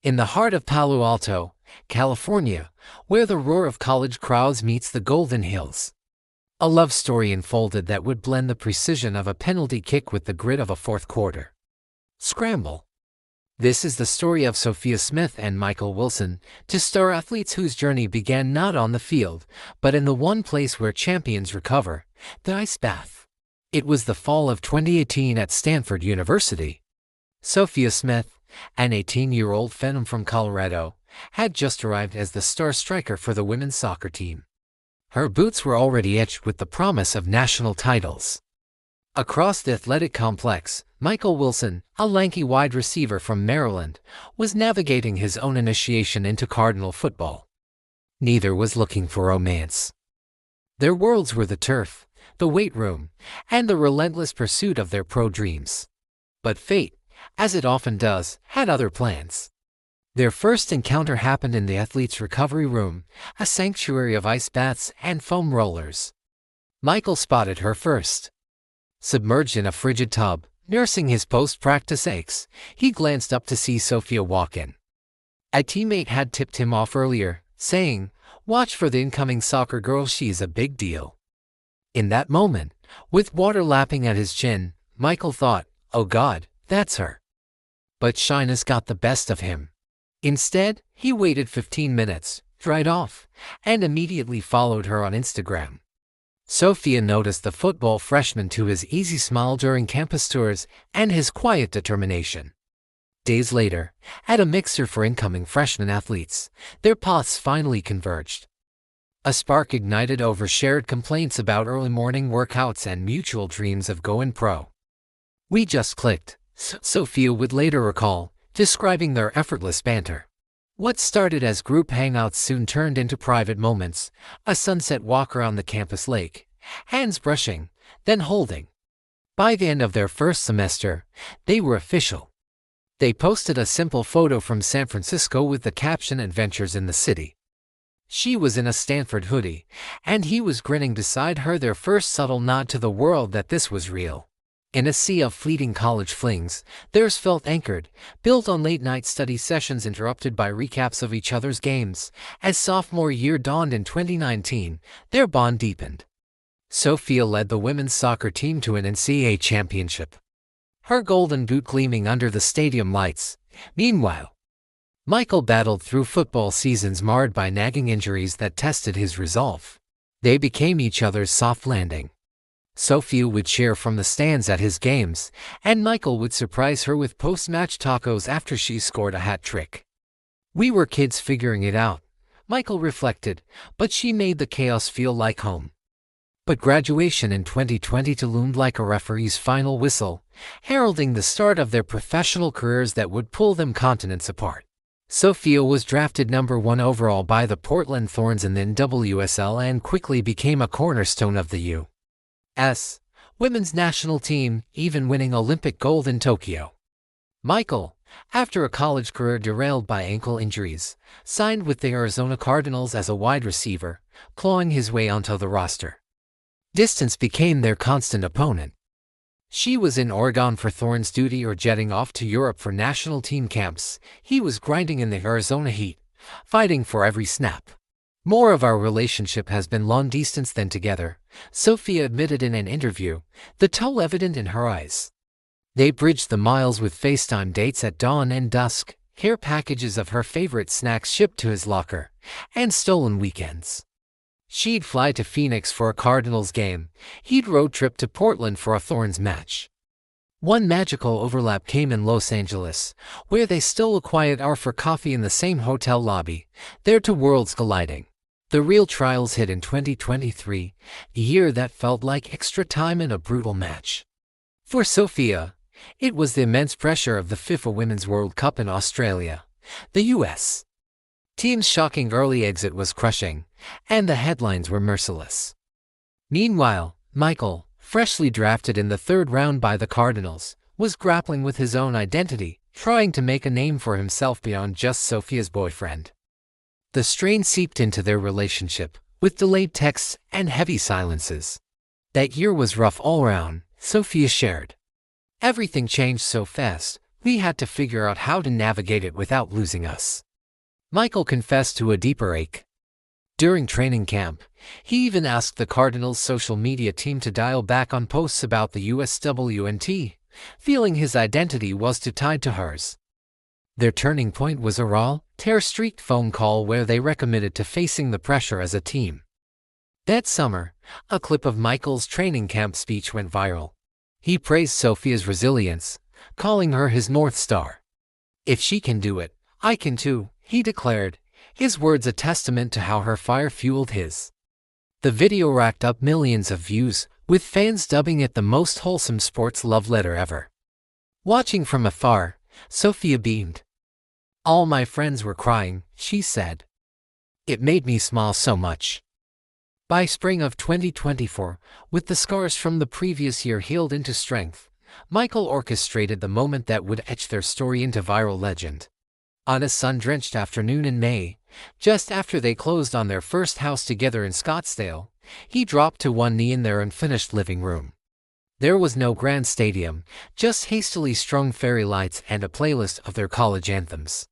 In the heart of Palo Alto, California, where the roar of college crowds meets the golden hills. A love story unfolded that would blend the precision of a penalty kick with the grit of a fourth quarter scramble. This is the story of Sophia Smith and Michael Wilson, two star athletes whose journey began not on the field, but in the one place where champions recover, the ice bath. It was the fall of 2018 at Stanford University. Sophia Smith, an 18-year-old phenom from Colorado, had just arrived as the star striker for the women's soccer team. Her boots were already etched with the promise of national titles. Across the athletic complex, Michael Wilson, a lanky wide receiver from Maryland, was navigating his own initiation into Cardinal football. Neither was looking for romance. Their worlds were the turf, the weight room, and the relentless pursuit of their pro dreams. But fate, as it often does, had other plans. Their first encounter happened in the athlete's recovery room, a sanctuary of ice baths and foam rollers. Michael spotted her first. Submerged in a frigid tub, nursing his post-practice aches, he glanced up to see Sophia walk in. A teammate had tipped him off earlier, saying, "Watch for the incoming soccer girl, she's a big deal." In that moment, with water lapping at his chin, Michael thought, "Oh God, that's her." But shyness got the best of him. Instead, he waited 15 minutes, dried off, and immediately followed her on Instagram. Sophia noticed the football freshman to his easy smile during campus tours and his quiet determination. Days later, at a mixer for incoming freshman athletes, their paths finally converged. A spark ignited over shared complaints about early morning workouts and mutual dreams of going pro. "We just clicked," Sophia would later recall, describing their effortless banter. What started as group hangouts soon turned into private moments, a sunset walk around the campus lake, hands brushing, then holding. By the end of their first semester, they were official. They posted a simple photo from San Francisco with the caption "Adventures in the City." She was in a Stanford hoodie, and he was grinning beside her, their first subtle nod to the world that this was real. In a sea of fleeting college flings, theirs felt anchored, built on late-night study sessions interrupted by recaps of each other's games. As sophomore year dawned in 2019, their bond deepened. Sophia led the women's soccer team to an NCAA championship, her golden boot gleaming under the stadium lights. Meanwhile, Michael battled through football seasons marred by nagging injuries that tested his resolve. They became each other's soft landing. Sophia would cheer from the stands at his games, and Michael would surprise her with post-match tacos after she scored a hat trick. "We were kids figuring it out," Michael reflected, "but she made the chaos feel like home." But graduation in 2022 loomed like a referee's final whistle, heralding the start of their professional careers that would pull them continents apart. Sophia was drafted number 1 overall by the Portland Thorns in the NWSL and quickly became a cornerstone of the U.S. women's national team, even winning Olympic gold in Tokyo. Michael, after a college career derailed by ankle injuries, signed with the Arizona Cardinals as a wide receiver, clawing his way onto the roster. Distance became their constant opponent. She was in Oregon for Thorns duty or jetting off to Europe for national team camps. He was grinding in the Arizona heat, fighting for every snap. "More of our relationship has been long distance than together," Sophia admitted in an interview, the toll evident in her eyes. They bridged the miles with FaceTime dates at dawn and dusk, care packages of her favorite snacks shipped to his locker, and stolen weekends. She'd fly to Phoenix for a Cardinals game, he'd road trip to Portland for a Thorns match. One magical overlap came in Los Angeles, where they stole a quiet hour for coffee in the same hotel lobby, their two worlds colliding. The real trials hit in 2023, a year that felt like extra time in a brutal match. For Sophia, it was the immense pressure of the FIFA Women's World Cup in Australia. The U.S. team's shocking early exit was crushing, and the headlines were merciless. Meanwhile, Michael, freshly drafted in the 3rd round by the Cardinals, was grappling with his own identity, trying to make a name for himself beyond just Sophia's boyfriend. The strain seeped into their relationship, with delayed texts and heavy silences. "That year was rough all around," Sophia shared. "Everything changed so fast. We had to figure out how to navigate it without losing us. Michael confessed to a deeper ache. During training camp, he even asked the Cardinal's social media team to dial back on posts about the USWNT, feeling his identity was too tied to hers. Their turning point was a raw, tear-streaked phone call where they recommitted to facing the pressure as a team. That summer, a clip of Michael's training camp speech went viral. He praised Sophia's resilience, calling her his North Star. "If she can do it, I can too," he declared, his words a testament to how her fire fueled his. The video racked up millions of views, with fans dubbing it the most wholesome sports love letter ever. Watching from afar, Sophia beamed. "All my friends were crying," she said. "It made me smile so much." By spring of 2024, with the scars from the previous year healed into strength, Michael orchestrated the moment that would etch their story into viral legend. On a sun-drenched afternoon in May, just after they closed on their first house together in Scottsdale, he dropped to one knee in their unfinished living room. There was no grand stadium, just hastily strung fairy lights and a playlist of their college anthems.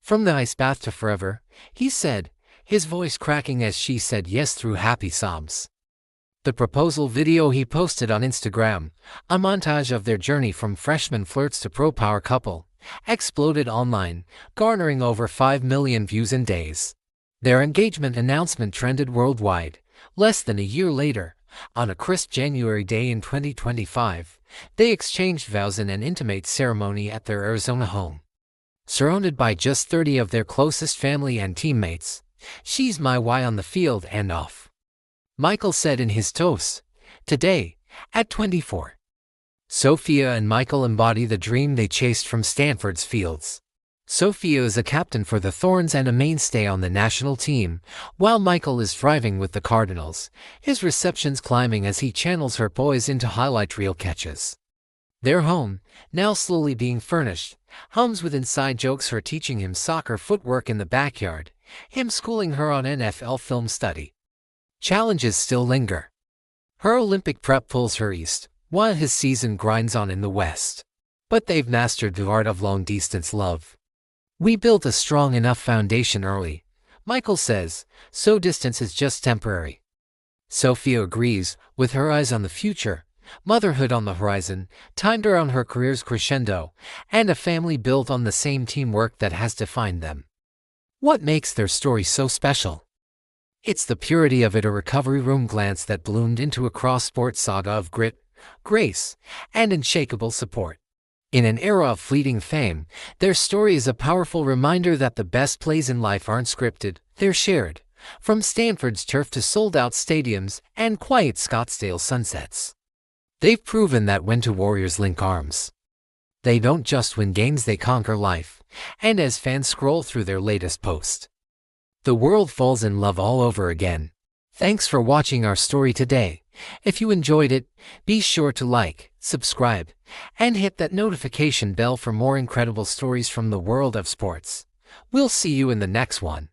"From the ice bath to forever," he said, his voice cracking as she said yes through happy sobs. The proposal video he posted on Instagram, a montage of their journey from freshman flirts to pro-power couple, exploded online, garnering over 5 million views in days. Their engagement announcement trended worldwide. Less than a year later, on a crisp January day in 2025, they exchanged vows in an intimate ceremony at their Arizona home. Surrounded by just 30 of their closest family and teammates, "She's my why on the field and off," Michael said in his toast. Today, at 24, Sophia and Michael embody the dream they chased from Stanford's fields. Sophia is a captain for the Thorns and a mainstay on the national team, while Michael is thriving with the Cardinals, his receptions climbing as he channels her poise into highlight reel catches. Their home, now slowly being furnished, hums with inside jokes, her teaching him soccer footwork in the backyard, him schooling her on NFL film study. Challenges still linger. Her Olympic prep pulls her east, while his season grinds on in the west. But they've mastered the art of long-distance love. "We built a strong enough foundation early," Michael says, "so distance is just temporary." Sophia agrees, with her eyes on the future, motherhood on the horizon, timed around her career's crescendo, and a family built on the same teamwork that has defined them. What makes their story so special? It's the purity of it, a recovery room glance that bloomed into a cross-sport saga of grit, grace, and unshakable support. In an era of fleeting fame, their story is a powerful reminder that the best plays in life aren't scripted, they're shared, from Stanford's turf to sold-out stadiums and quiet Scottsdale sunsets. They've proven that when two warriors link arms, they don't just win games, they conquer life. And as fans scroll through their latest post, the world falls in love all over again. Thanks for watching our story today. If you enjoyed it, be sure to like, subscribe, and hit that notification bell for more incredible stories from the world of sports. We'll see you in the next one.